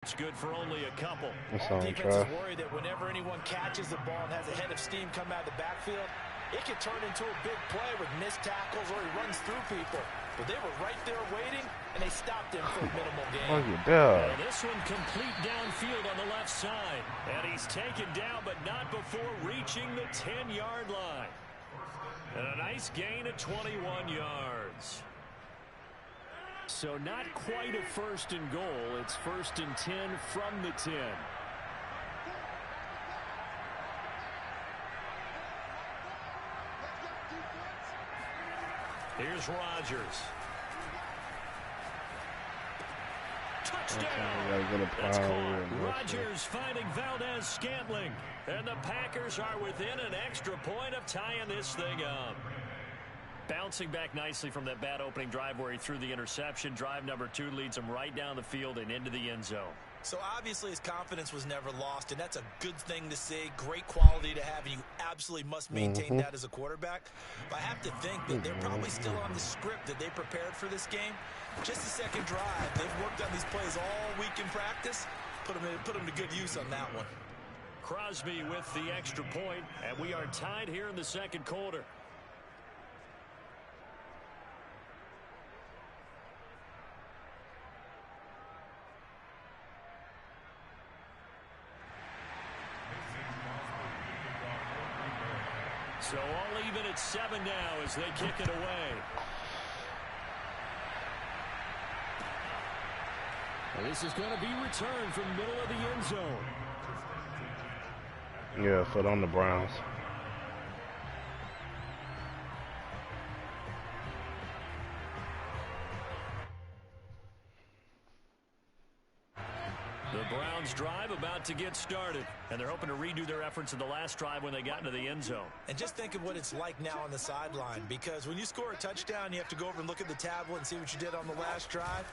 It's good for only a couple. Defense is worried that whenever anyone catches the ball and has a head of steam come out of the backfield, it can turn into a big play with missed tackles or he runs through people. But they were right there waiting, and they stopped him for a minimal gain. Well, this one complete downfield on the left side. And he's taken down, but not before reaching the 10-yard line. And a nice gain of 21 yards. So not quite a first and goal. It's 1st and 10 from the 10. Here's Rodgers. Touchdown. That's caught. Rodgers finding Valdez-Scantling. And the Packers are within an extra point of tying this thing up. Bouncing back nicely from that bad opening drive where he threw the interception. Drive number 2 leads him right down the field and into the end zone. So obviously his confidence was never lost, and that's a good thing to see. Great quality to have, and you absolutely must maintain that as a quarterback. But I have to think that they're probably still on the script that they prepared for this game. Just the second drive. They've worked on these plays all week in practice. Put them to good use on that one. Crosby with the extra point, and we are tied here in the second quarter. So all even at 7 now as they kick it away. And this is going to be returned from middle of the end zone. Yeah, foot on the Browns. The Browns drive about to get started, and they're hoping to redo their efforts in the last drive when they got into the end zone. And just think of what it's like now on the sideline, because when you score a touchdown, you have to go over and look at the tablet and see what you did on the last drive.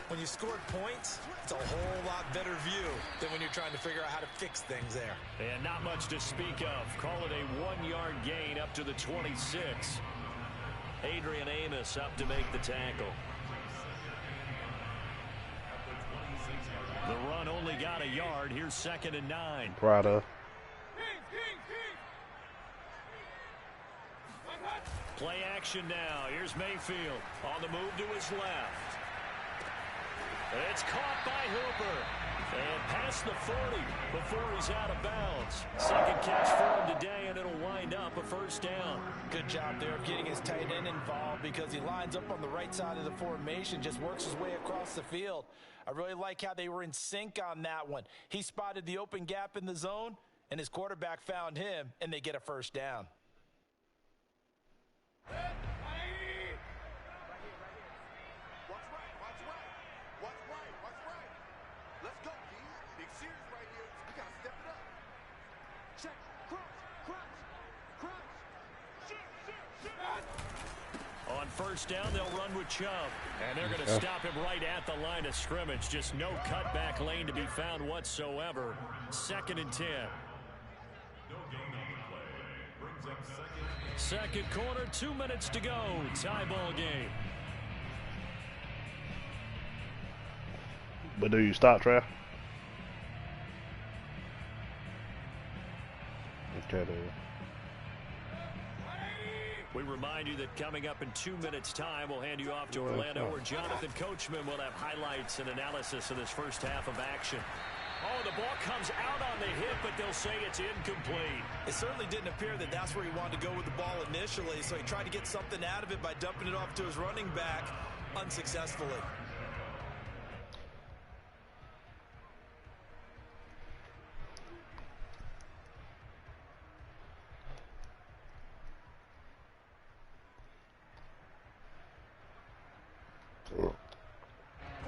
When you scored points, it's a whole lot better view than when you're trying to figure out how to fix things there. And not much to speak of. Call it a 1-yard gain up to the 26. Adrian Amos up to make the tackle. The run only got a yard. Here's 2nd and 9. Prada. Play action now. Here's Mayfield on the move to his left. It's caught by Hooper. And past the 40 before he's out of bounds. Second catch for him today, and it'll wind up a first down. Good job there of getting his tight end involved because he lines up on the right side of the formation, just works his way across the field. I really like how they were in sync on that one. He spotted the open gap in the zone, and his quarterback found him, and they get a first down. On first down, they'll run with Chubb. And they're going to stop him right at the line of scrimmage. Just no cutback lane to be found whatsoever. 2nd and 10. Second quarter, 2 minutes to go. Tie ball game. But do you stop, Trav? Okay, dude. We remind you that coming up in 2 minutes' time, we'll hand you off to Orlando, where Jonathan Coachman will have highlights and analysis of this first half of action. Oh, the ball comes out on the hit, but they'll say it's incomplete. It certainly didn't appear that that's where he wanted to go with the ball initially, so he tried to get something out of it by dumping it off to his running back unsuccessfully.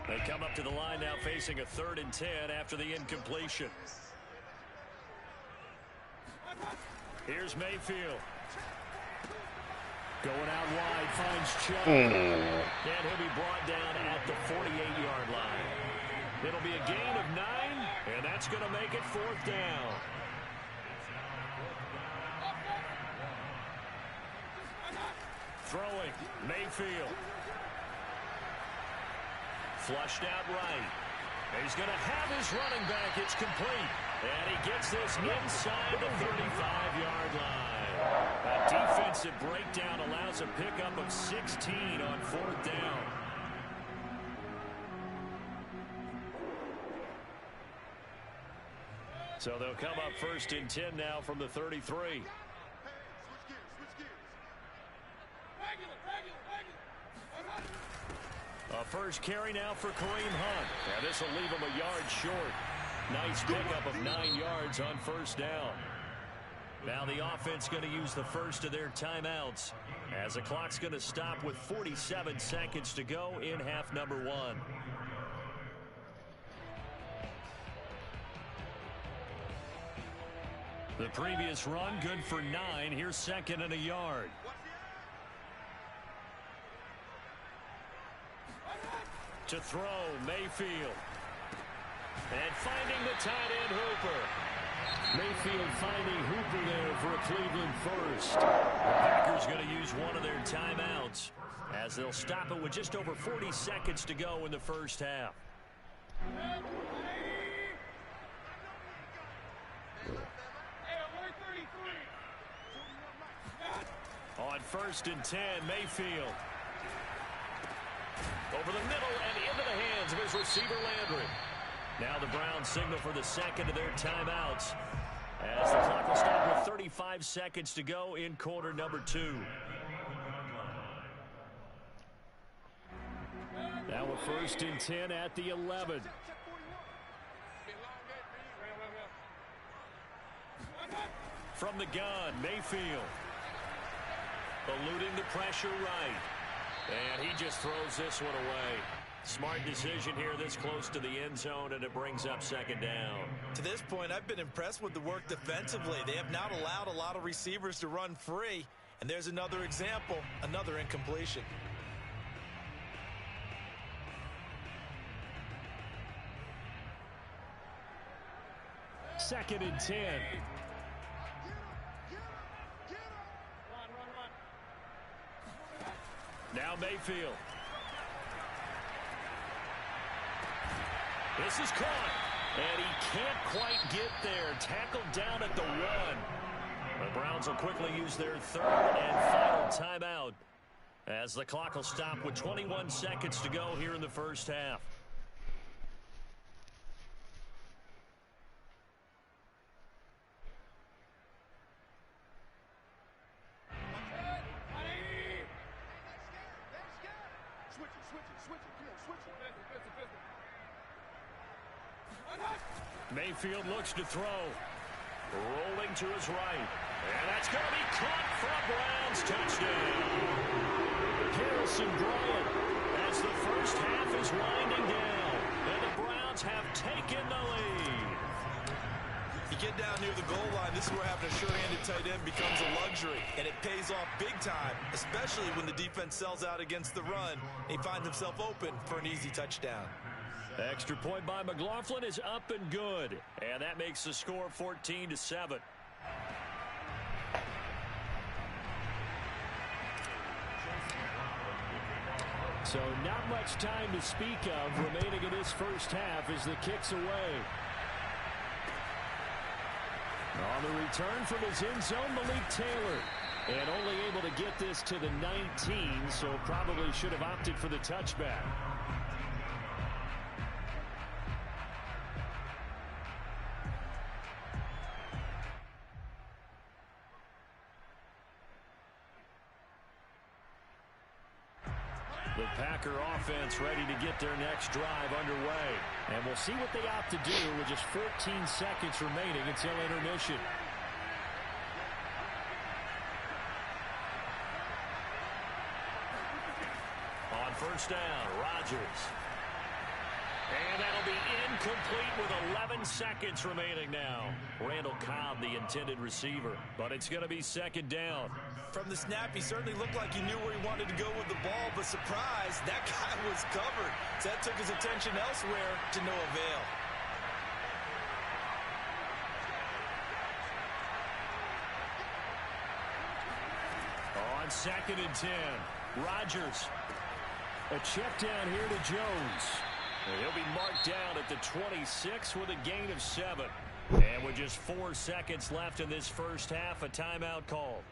They come up to the line now facing a 3rd and 10 after the incompletion. Here's Mayfield. Going out wide, finds Chubb. And he'll be brought down at the 48-yard line. It'll be a gain of 9, and that's going to make it 4th down. Throwing, Mayfield. Flushed out right. He's going to have his running back. It's complete. And he gets this inside the 35-yard line. A defensive breakdown allows a pickup of 16 on 4th down. So they'll come up 1st and 10 now from the 33. A first carry now for Kareem Hunt. And this will leave him a yard short. Nice pickup of 9 yards on 1st down. Now the offense going to use the first of their timeouts, as the clock's going to stop with 47 seconds to go in half number 1. The previous run good for 9. Here's 2nd and a yard. To throw, Mayfield. And finding the tight end, Hooper. Mayfield finding Hooper there for a Cleveland first. The Packers going to use one of their timeouts, as they'll stop it with just over 40 seconds to go in the first half. On 1st and 10, Mayfield. Over the middle and into the hands of his receiver, Landry. Now the Browns signal for the second of their timeouts, as the clock will stop with 35 seconds to go in quarter number 2. Now a 1st and 10 at the 11. From the gun, Mayfield. Eluding the pressure right. And he just throws this one away. Smart decision here this close to the end zone, and it brings up 2nd down. To this point, I've been impressed with the work defensively. They have not allowed a lot of receivers to run free. And there's another example, another incompletion. Second and 10. Now Mayfield. This is caught. And he can't quite get there. Tackled down at the 1. The Browns will quickly use their 3rd and final timeout, as the clock will stop with 21 seconds to go here in the first half. Mayfield looks to throw. Rolling to his right. And that's going to be caught for a Browns touchdown. Harrison Bryant, as the first half is winding down. And the Browns have taken the lead. You get down near the goal line, this is where having a sure-handed tight end becomes a luxury. And it pays off big time, especially when the defense sells out against the run. He finds himself open for an easy touchdown. Extra point by McLaughlin is up and good. And that makes the score 14-7. So not much time to speak of remaining in this first half as the kick's away. On the return from his end zone, Malik Taylor. And only able to get this to the 19, so probably should have opted for the touchback. The Packer offense ready to get their next drive underway. And we'll see what they opt to do with just 14 seconds remaining until intermission. On first down, Rodgers. And that'll be incomplete with 11 seconds remaining now. Randall Cobb, the intended receiver. But it's going to be 2nd down. From the snap, he certainly looked like he knew where he wanted to go with the ball, but surprise, that guy was covered. So that took his attention elsewhere to no avail. On 2nd and 10, Rodgers. A check down here to Jones. He'll be marked down at the 26 with a gain of 7. And with just 4 seconds left in this first half, a timeout called.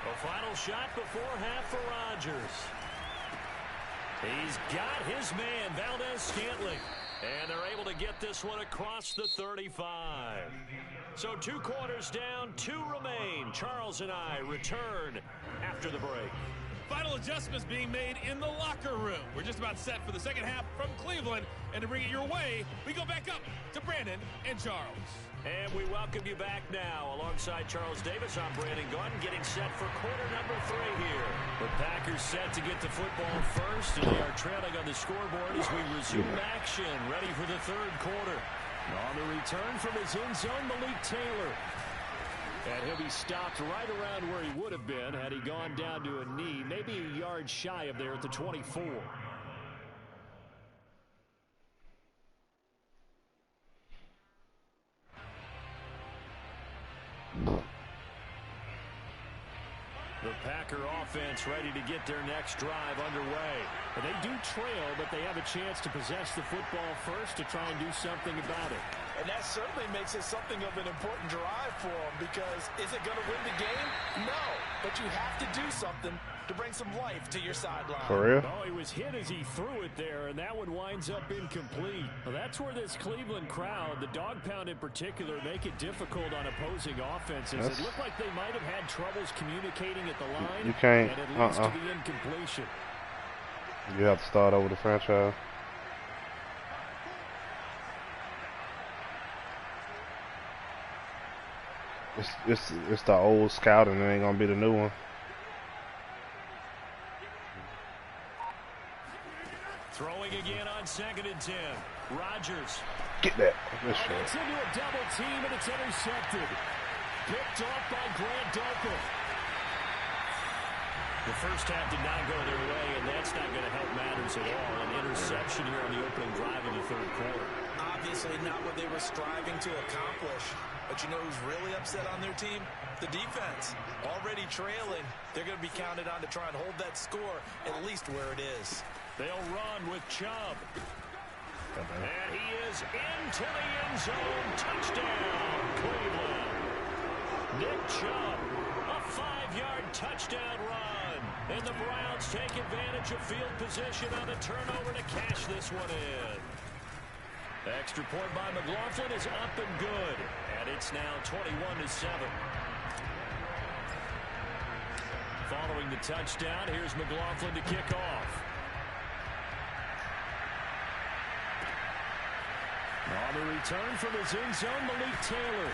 A final shot before half for Rodgers. He's got his man, Valdez-Scantling. And they're able to get this one across the 35. So 2 quarters down, 2 remain. Charles and I return after the break. Final adjustments being made in the locker room. We're just about set for the second half from Cleveland. And to bring it your way, we go back up to Brandon and Charles. And we welcome you back now. Alongside Charles Davis, I'm Brandon Gaudin, getting set for quarter number 3 here. The Packers set to get the football first, and they are trailing on the scoreboard as we resume action, ready for the 3rd quarter. On the return from his end zone, Malik Taylor. And he'll be stopped right around where he would have been had he gone down to a knee, maybe a yard shy of there at the 24. The Packer offense ready to get their next drive underway. And they do trail, but they have a chance to possess the football first to try and do something about it. And that certainly makes it something of an important drive for them, because is it going to win the game? No. But you have to do something to bring some life to your sideline. For real? Oh, he was hit as he threw it there, and that one winds up incomplete. Well, that's where this Cleveland crowd, the dog pound in particular, make it difficult on opposing offenses. It looked like they might have had troubles communicating at the line. You can't. And it leads to the incompletion. You have to start over the franchise. It's the old scouting. It ain't gonna be the new one. Throwing again on 2nd and 10. Rodgers. Get that. It's into a double team, and it's intercepted. Picked off by Grant Delpit. The first half did not go their way, and that's not going to help matters at all. An interception here on the opening drive of the 3rd quarter. Obviously not what they were striving to accomplish. But you know who's really upset on their team? The defense. Already trailing. They're going to be counted on to try and hold that score at least where it is. They'll run with Chubb. And he is into the end zone. Touchdown, Cleveland. Nick Chubb, a 5-yard touchdown run. And the Browns take advantage of field position on the turnover to cash this one in. Extra point by McLaughlin is up and good. And it's now 21-7. Following the touchdown, here's McLaughlin to kick off. On the return from his end zone, Malik Taylor.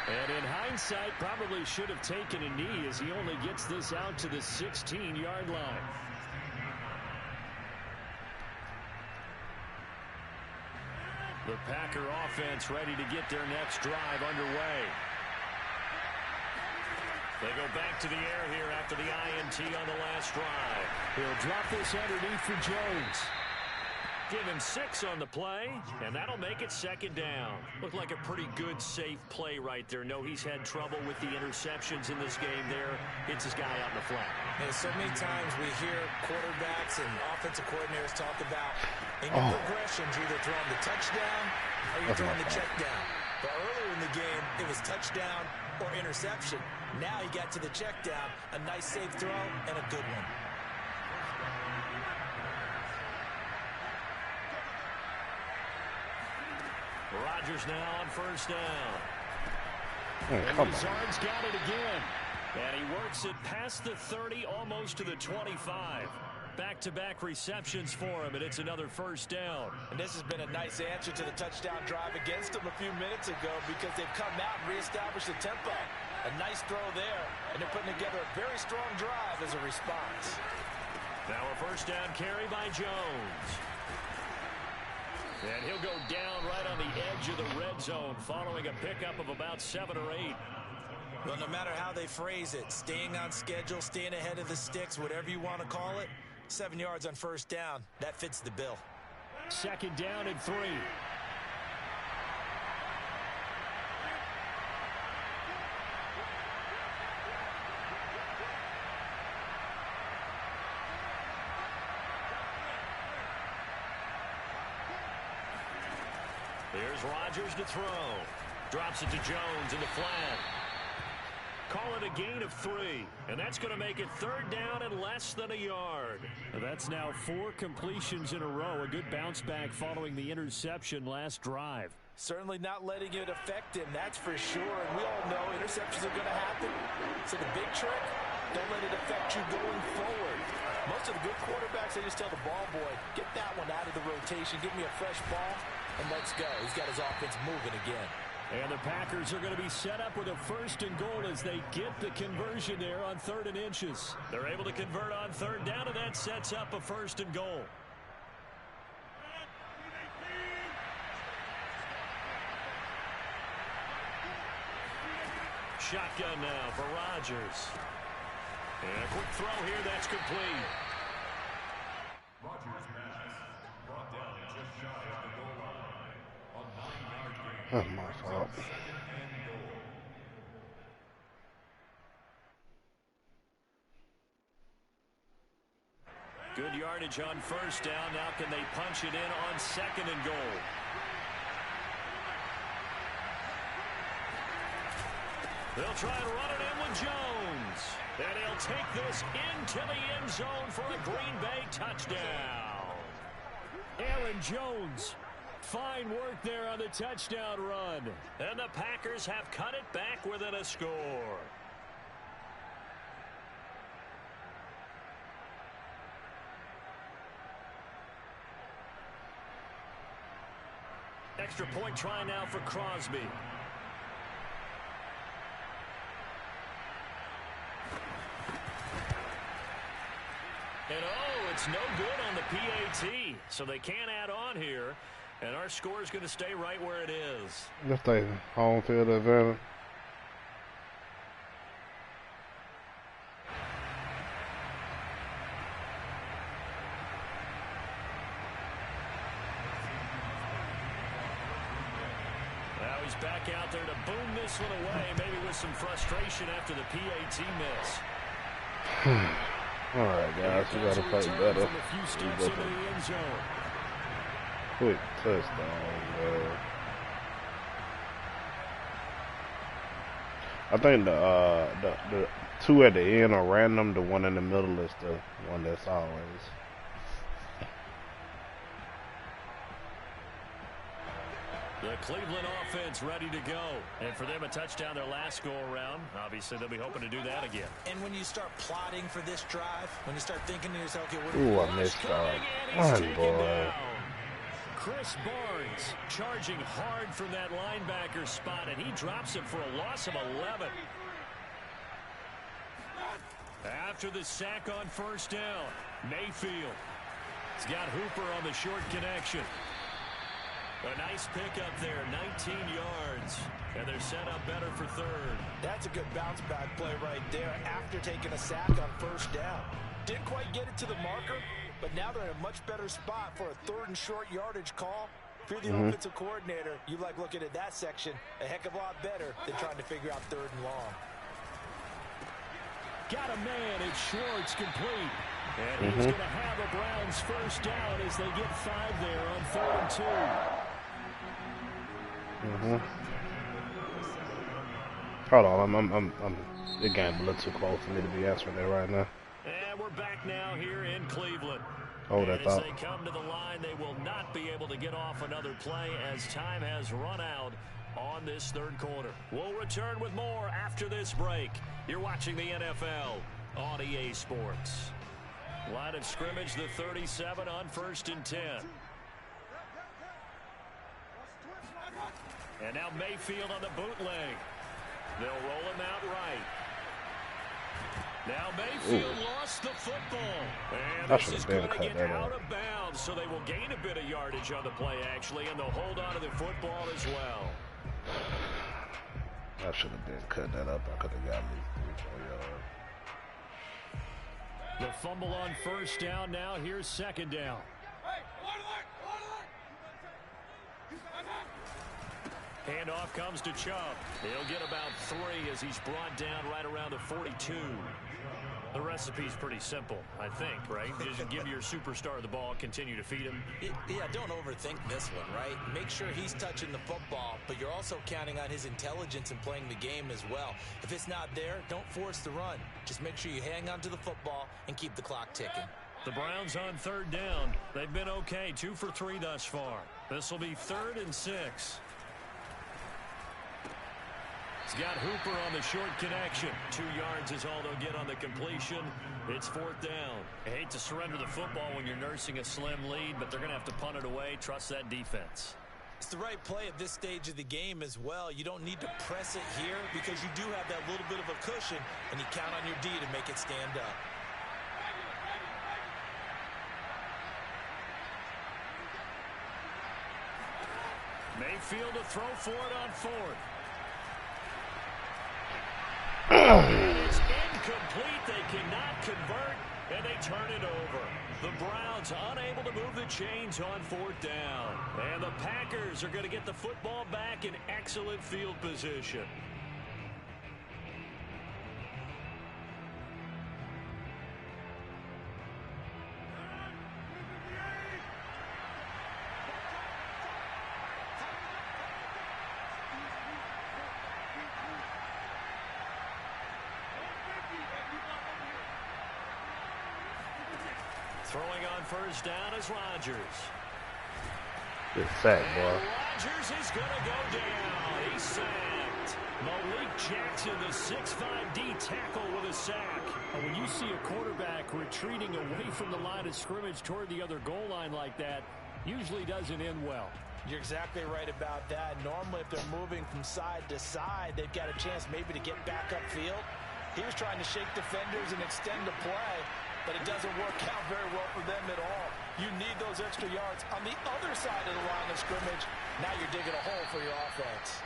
And in hindsight, probably should have taken a knee as he only gets this out to the 16-yard line. The Packer offense ready to get their next drive underway. They go back to the air here after the INT on the last drive. He'll drop this underneath for Jones. Give him 6 on the play, and that'll make it 2nd down. Looked like a pretty good, safe play right there. No, he's had trouble with the interceptions in this game there. Hits his guy out in the flat. And so many times we hear quarterbacks and offensive coordinators talk about in your progressions, you're either throwing the touchdown or you're throwing the check down. But earlier in the game, it was touchdown or interception. Now he got to the check down, a nice safe throw, and a good one. Rodgers now on 1st down. And Lazard's got it again. And he works it past the 30, almost to the 25. Back-to-back receptions for him, and it's another 1st down. And this has been a nice answer to the touchdown drive against them a few minutes ago, because they've come out and reestablished the tempo. A nice throw there, and they're putting together a very strong drive as a response. Now a 1st down carry by Jones. And he'll go down right on the edge of the red zone following a pickup of about 7 or 8. Well, no matter how they phrase it, staying on schedule, staying ahead of the sticks, whatever you want to call it, 7 yards on 1st down, that fits the bill. 2nd down and 3. Here's Rodgers to throw. Drops it to Jones in the flat. Call it a gain of 3, and that's going to make it 3rd down and less than a yard. That's now 4 completions in a row. A good bounce back following the interception last drive. Certainly not letting it affect him, that's for sure. And we all know interceptions are going to happen. So the big trick, don't let it affect you going forward. Most of the good quarterbacks, they just tell the ball boy, get that one out of the rotation, give me a fresh ball, and let's go. He's got his offense moving again. And the Packers are going to be set up with a 1st and goal as they get the conversion there on 3rd and inches. They're able to convert on 3rd down, and that sets up a 1st and goal. Shotgun now for Rodgers. And a quick throw here, that's complete. Rodgers pass brought down just shy of the goal line on 9-yard gain. That's my fault. Good yardage on 1st down. Now can they punch it in on 2nd and goal? They'll try and run it in with Jones. And he'll take this into the end zone for a Green Bay touchdown. Aaron Jones. Fine work there on the touchdown run. And the Packers have cut it back within a score. Extra point try now for Crosby. And oh, it's no good on the PAT. So they can't add on here. And our score is going to stay right where it is. Let's stay home field advantage. Now he's back out there to boom this one away, maybe with some frustration after the PAT miss. All right, guys, we got to play better. From a few steps into the end zone. Quick touchdown, man. I think the 2 at the end are random. The one in the middle is the one that's always. The Cleveland offense ready to go. And for them, a touchdown their last go-around. Obviously, they'll be hoping to do that again. And when you start plotting for this drive, when you start thinking to yourself, okay, Ooh, I missed that. One boy. Chris Barnes charging hard from that linebacker spot, and he drops it for a loss of 11. After the sack on 1st down, Mayfield. He's got Hooper on the short connection. A nice pickup there, 19 yards. And they're set up better for 3rd. That's a good bounce back play right there after taking a sack on 1st down. Didn't quite get it to the marker, but now they're in a much better spot for a 3rd and short yardage call. If you're the offensive coordinator, you like looking at that section a heck of a lot better than trying to figure out 3rd and long. Got a man, it's Schwartz complete. And he's going to have a Browns 1st down as they get 5 there on 3rd and 2. Hold on, I'm the game a little too close for me to be answering that right now. And we're back now here in Cleveland. Hold that As thought. they come to the line, they will not be able to get off another play as time has run out on this 3rd quarter. We'll return with more after this break. You're watching the NFL on EA Sports. Line of scrimmage, the 37 on 1st and 10. And now Mayfield on the bootleg. They'll roll him out right. Now Mayfield lost the football. And this is going to get out of bounds, so they will gain a bit of yardage on the play, actually, and they'll hold on to the football as well. I should have been cut that up. I could have got me 3 yards. The fumble on 1st down. Now here's 2nd down. Handoff comes to Chubb. He'll get about 3 as he's brought down right around the 42. The recipe's pretty simple, I think, right? Just give your superstar the ball, continue to feed him. Yeah, don't overthink this one, right? Make sure he's touching the football, but you're also counting on his intelligence in playing the game as well. If it's not there, don't force the run. Just make sure you hang on to the football and keep the clock ticking. The Browns on 3rd down. They've been okay, 2 for 3 thus far. This will be 3rd and 6. He's got Hooper on the short connection. 2 yards is all they'll get on the completion. It's 4th down. I hate to surrender the football when you're nursing a slim lead, but they're going to have to punt it away. Trust that defense. It's the right play at this stage of the game as well. You don't need to press it here because you do have that little bit of a cushion, and you count on your D to make it stand up. Mayfield to throw for it on 4th. It's incomplete. They cannot convert, and they turn it over. The Browns unable to move the chains on 4th down. And the Packers are going to get the football back in excellent field position. Throwing on 1st down is Rodgers. Good sack, boy. Rodgers is going to go down. He's sacked. Malik Jackson, the 6'5" D tackle with a sack. When you see a quarterback retreating away from the line of scrimmage toward the other goal line like that, usually doesn't end well. You're exactly right about that. Normally, if they're moving from side to side, they've got a chance maybe to get back upfield. He was trying to shake defenders and extend the play, but it doesn't work out very well for them at all. You need those extra yards on the other side of the line of scrimmage. Now you're digging a hole for your offense.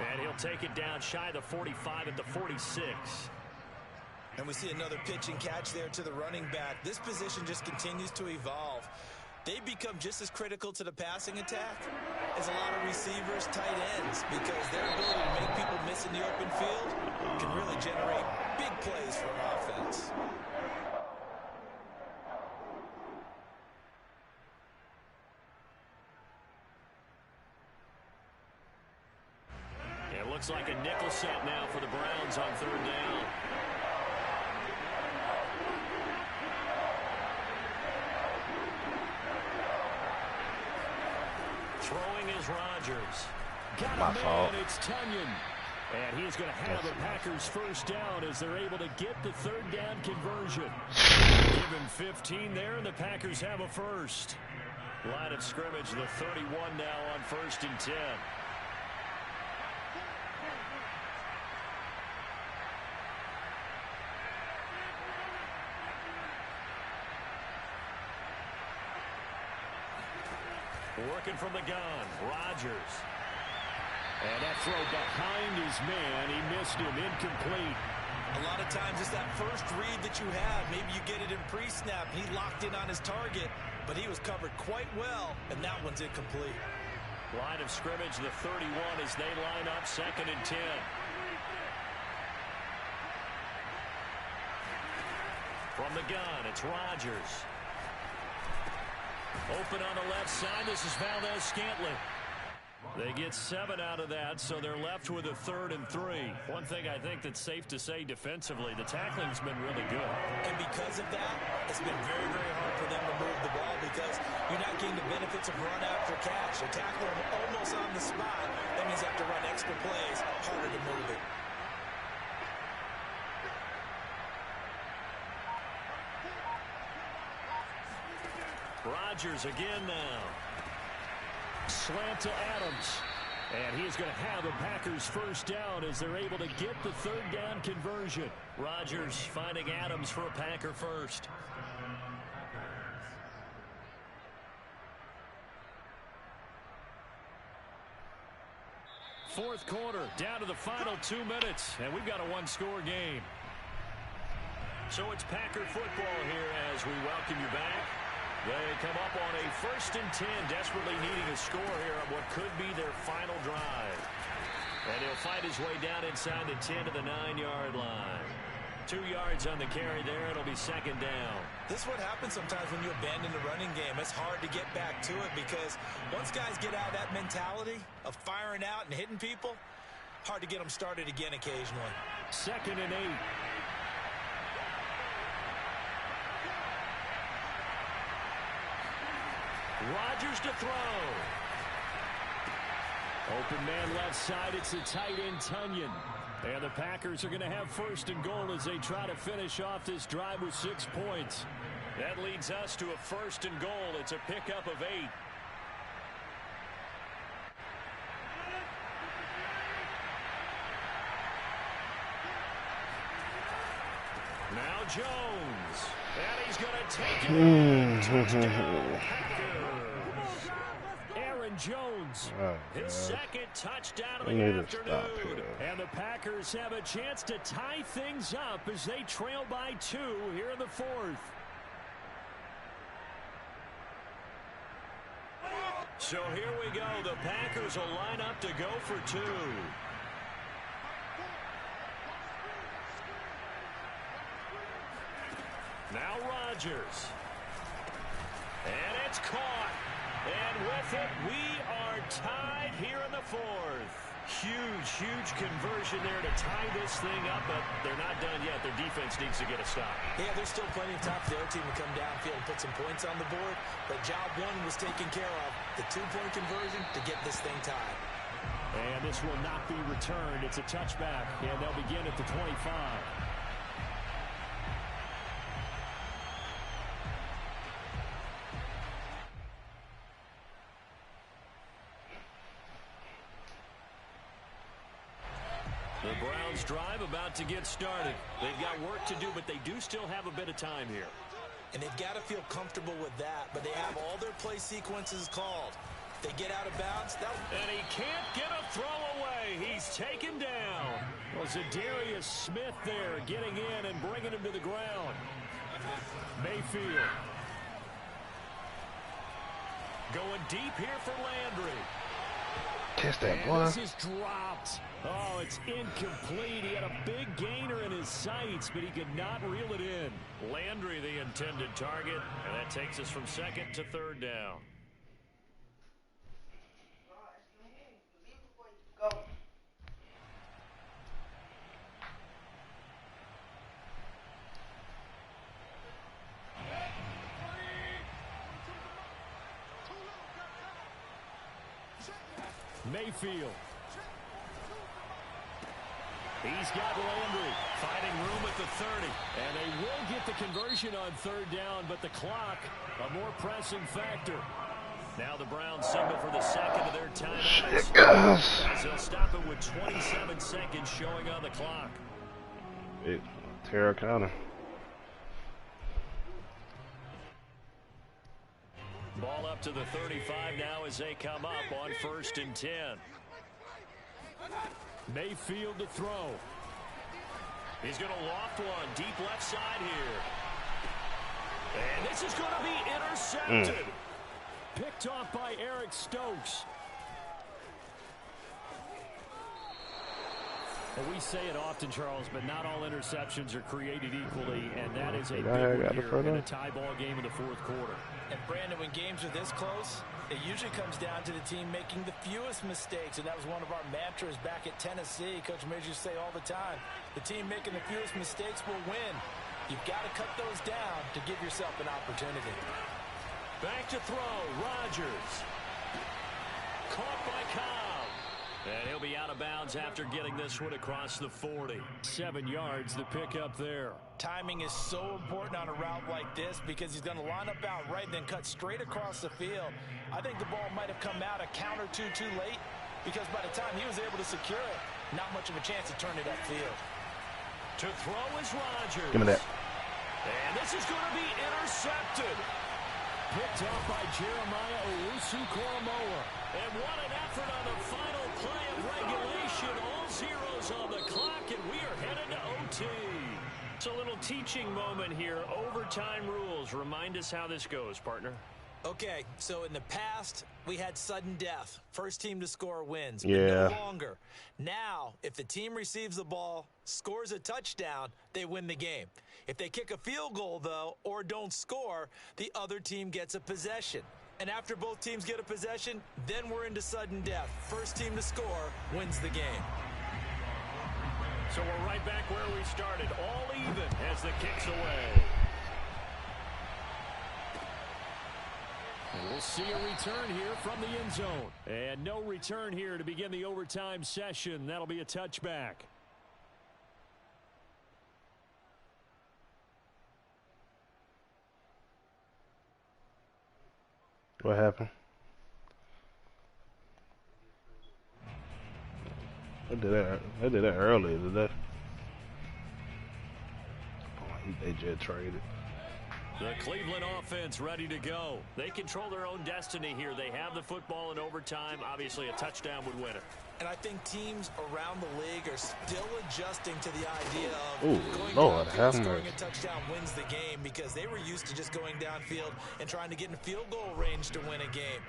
And he'll take it down shy of the 45 at the 46. And we see another pitch and catch there to the running back. This position just continues to evolve. They become just as critical to the passing attack as a lot of receivers, tight ends, because their ability to make people miss in the open field can really generate big plays for an offense. It looks like a nickel set now for the Browns on 3rd down. Throwing is Rodgers. Got a man, it's Tunyon. And he's going to have the Packers 1st down as they're able to get the 3rd down conversion. Give him 15 there, and the Packers have a 1st. Line of scrimmage, the 31 now on 1st and 10. Working from the gun, Rodgers. And that throw behind his man. He missed him, incomplete. A lot of times it's that first read that you have. Maybe you get it in pre-snap. He locked in on his target, but he was covered quite well, and that one's incomplete. Line of scrimmage, the 31 as they line up 2nd and 10. From the gun, it's Rodgers. Open on the left side. This is Valdez-Scantling. They get 7 out of that, so they're left with a 3rd and 3. One thing I think that's safe to say defensively, the tackling's been really good. And because of that, it's been very, very hard for them to move the ball because you're not getting the benefits of run after catch. A tackler almost on the spot. That means you have to run extra plays, harder to move it. Rodgers again now. Slant to Adams. And he's going to have the Packers 1st down as they're able to get the 3rd down conversion. Rodgers finding Adams for a Packer 1st. Fourth quarter, down to the final 2 minutes, and we've got a 1-score game. So it's Packer football here as we welcome you back. They come up on a 1st and 10, desperately needing a score here on what could be their final drive. And he'll fight his way down inside the 10 to the 9-yard line. 2 yards on the carry there. It'll be 2nd down. This is what happens sometimes when you abandon the running game. It's hard to get back to it because once guys get out of that mentality of firing out and hitting people, hard to get them started again occasionally. 2nd and 8. Rodgers to throw. Open man left side. It's a tight end, Tunyon. And the Packers are going to have 1st and goal as they try to finish off this drive with 6 points. That leads us to a 1st and goal. It's a pickup of 8. Now Jones. And he's going to take it. Touchdown, Packers. Jones, his 2nd touchdown of the afternoon. And the Packers have a chance to tie things up as they trail by 2 here in the 4th. So here we go. The Packers will line up to go for 2. Now Rodgers. And it's caught. And with it, we are tied here in the 4th. Huge conversion there to tie this thing up, but they're not done yet. Their defense needs to get a stop. Yeah, there's still plenty of time for the other team to come downfield and put some points on the board, but job 1 was taken care of. The 2-point conversion to get this thing tied. And this will not be returned. It's a touchback, and they'll begin at the 25. The Browns drive about to get started. They've got work to do, but they do still have a bit of time here. And they've got to feel comfortable with that, but they have all their play sequences called. If they get out of bounds, and he can't get a throw away. He's taken down. Well, Zadarius Smith there getting in and bringing him to the ground. Mayfield. Going deep here for Landry. Kiss that boy. This is dropped. Oh, it's incomplete. He had a big gainer in his sights, but he could not reel it in. Landry, the intended target, and that takes us from 2nd to 3rd down. Mayfield. He's got Landry finding room at the 30. And they will get the conversion on 3rd down, but the clock, a more pressing factor. Now the Browns signal for the 2nd of their timeouts. As they'll stop it with 27 seconds showing on the clock. Terracotta. Ball up to the 35 now as they come up on 1st and 10. Mayfield to throw. He's going to loft one deep left side here. And this is going to be intercepted. Picked off by Eric Stokes. Well, we say it often, Charles, but not all interceptions are created equally, and that is a big one here in a tie ball game in the 4th quarter. And Brandon, when games are this close, it usually comes down to the team making the fewest mistakes, and that was one of our mantras back at Tennessee. Coach Mears used to say all the time, the team making the fewest mistakes will win. You've got to cut those down to give yourself an opportunity. Back to throw, Rodgers. Caught by Cobb. And he'll be out of bounds after getting this one across the 40. 7 yards, the pickup there. Timing is so important on a route like this because he's going to line up out right and then cut straight across the field. I think the ball might have come out a count or two too late because by the time he was able to secure it, not much of a chance to turn it upfield. To throw is Rodgers. Give me that. And this is going to be intercepted. Picked up by Jeremiah Owusu-Koramoah. And what an effort on the final play of regulation. All zeros on the clock, and we are headed to OT. It's a little teaching moment here. Overtime rules. Remind us how this goes, partner. Okay, so in the past, we had sudden death. First team to score wins. Yeah. But no longer. Now, if the team receives the ball, scores a touchdown, they win the game. If they kick a field goal, though, or don't score, the other team gets a possession. And after both teams get a possession, then we're into sudden death. First team to score wins the game. So we're right back where we started. All even as the kick's away. We'll see a return here from the end zone. And no return here to begin the overtime session. That'll be a touchback. What happened? They did that earlier today. Oh, they just traded. The Cleveland offense ready to go. They control their own destiny here. They have the football in overtime. Obviously, a touchdown would win it. And I think teams around the league are still adjusting to the idea of going Lord, downfield, scoring a touchdown wins the game, because they were used to just going downfield and trying to get in field goal range to win a game.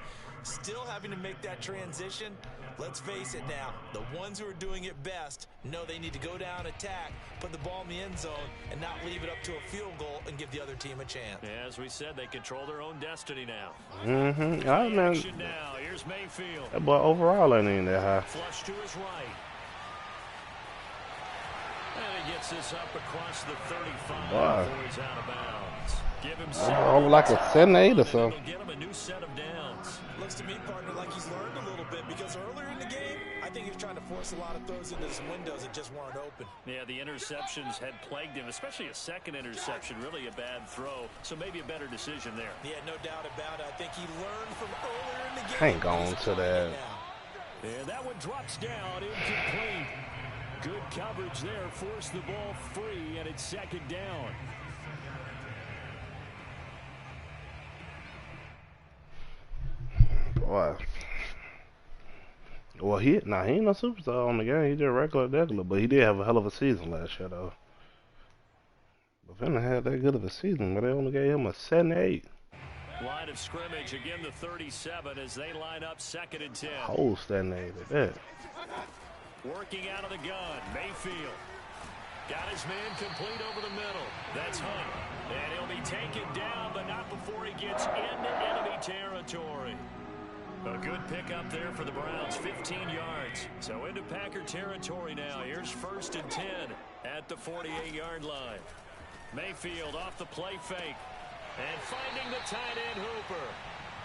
Still having to make that transition. Let's face it now, the ones who are doing it best know they need to go down, attack, put the ball in the end zone, and not leave it up to a field goal and give the other team a chance. As we said, they control their own destiny now. Mm-hmm. Now, here's Mayfield. That boy overall ain't even that high. Flush to his right. And he gets this up across the 35 before he's out of bounds. Give him only like a 7-8 or something. Get him a new set of downs. Looks to me, partner, like he's learned a little bit, because earlier in the game, I think he was trying to force a lot of throws into some windows that just weren't open. Yeah, the interceptions had plagued him, especially a second interception, really a bad throw. So maybe a better decision there. Yeah, no doubt about it. I think he learned from earlier in the game. I ain't going to that. And that one drops down, incomplete. Good coverage there, forced the ball free, and it's second down. Boy. Well, he ain't no superstar on the game. He just regular, but he did have a hell of a season last year, though. But Fenner had that good of a season, but they only gave him a 7-8. Line of scrimmage, again the 37 as they line up 2nd and 10. Whole 7-8 at that. Working out of the gun, Mayfield. Got his man complete over the middle. That's Hunt. And he'll be taken down, but not before he gets into enemy territory. A good pickup there for the Browns, 15 yards. So into Packer territory now. Here's 1st and 10 at the 48-yard line. Mayfield off the play fake. And finding the tight end Hooper.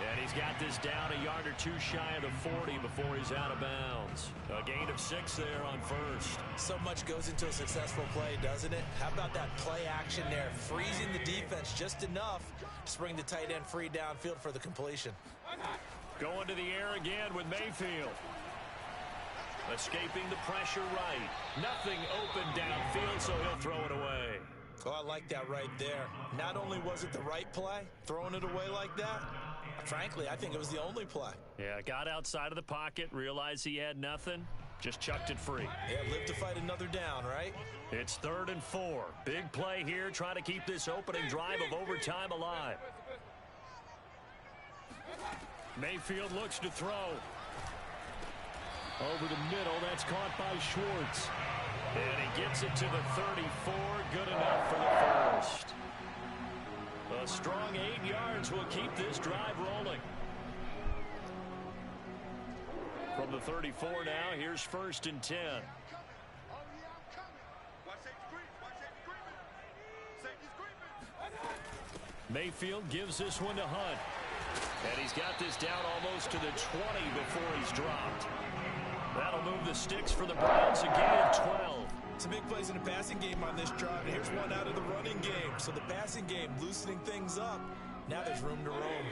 And he's got this down a yard or two shy of the 40 before he's out of bounds. A gain of 6 there on 1st. So much goes into a successful play, doesn't it? How about that play action there? Freezing the defense just enough to bring the tight end free downfield for the completion. Going to the air again with Mayfield. Escaping the pressure right. Nothing open downfield, so he'll throw it away. Oh, I like that right there. Not only was it the right play, throwing it away like that, frankly, I think it was the only play. Yeah, got outside of the pocket, realized he had nothing, just chucked it free. Yeah, live to fight another down, right? It's 3rd and 4. Big play here, trying to keep this opening drive of overtime alive. Mayfield looks to throw. Over the middle, that's caught by Schwartz. And he gets it to the 34, good enough for the 1st. A strong 8 yards will keep this drive rolling. From the 34 now, here's 1st and 10. Mayfield gives this one to Hunt. And he's got this down almost to the 20 before he's dropped. That'll move the sticks for the Browns, a gain of 12. Some big plays in the passing game on this drive. Here's one out of the running game. So the passing game loosening things up. Now there's room to roam.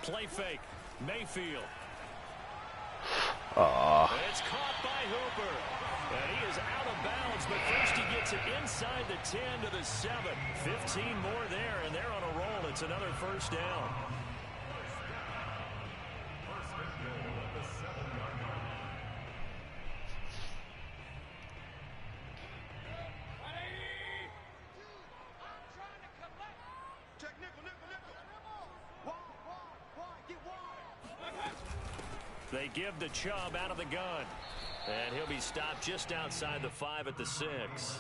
Play fake. Mayfield. It's caught by Hooper. And he is out of bounds, but first he gets it inside the 10 to the 7. 15 more there, and they're on a roll. It's another 1st down. They give the Chubb out of the gun. And he'll be stopped just outside the 5 at the 6.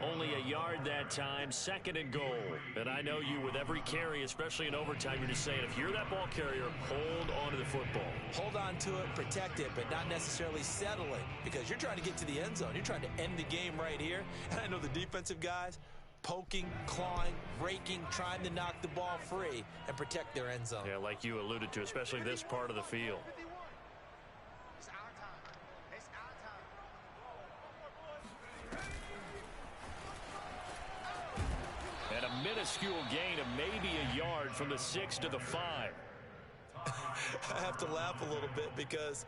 Only a yard that time, 2nd and goal. And I know you, with every carry, especially in overtime, you're just saying, if you're that ball carrier, hold on to the football. Hold on to it, protect it, but not necessarily settle it, because you're trying to get to the end zone. You're trying to end the game right here. And I know the defensive guys, poking, clawing, raking, trying to knock the ball free and protect their end zone. Yeah, like you alluded to, especially this part of the field. And a minuscule gain of maybe a yard from the 6 to the 5. I have to laugh a little bit because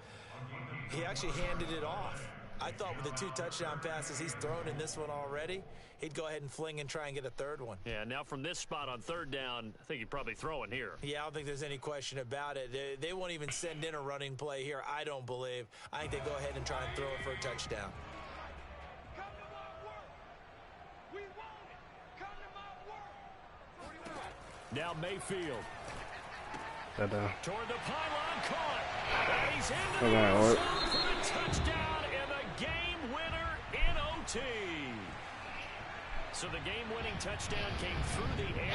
he actually handed it off. I thought with the 2 touchdown passes he's thrown in this one already, he'd go ahead and fling and try and get a 3rd one. Yeah, now from this spot on 3rd down, I think he'd probably throw it here. Yeah, I don't think there's any question about it. They won't even send in a running play here, I don't believe. I think they go ahead and try and throw it for a touchdown. Now Mayfield. Toward the pylon, caught. And he's into the end zone for the touchdown and the game winner in OT. So the game-winning touchdown came through the air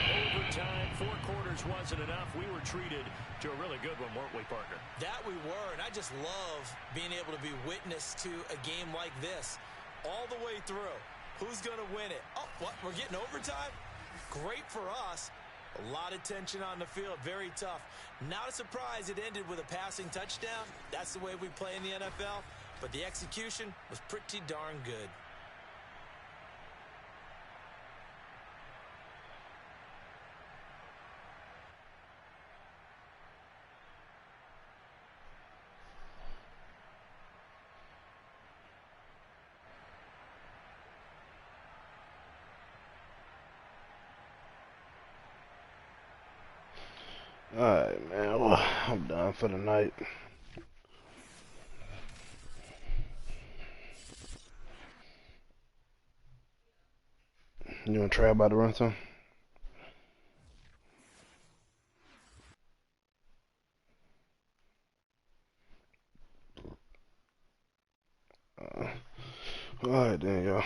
in overtime. 4 quarters wasn't enough. We were treated to a really good one, weren't we, partner? That we were, and I just love being able to be witness to a game like this all the way through. Who's going to win it? Oh, what? We're getting overtime? Great for us. A lot of tension on the field. Very tough. Not a surprise it ended with a passing touchdown. That's the way we play in the NFL. But the execution was pretty darn good. Alright, man. Well, I'm done for the night. You want to try about to run some? Alright then, y'all.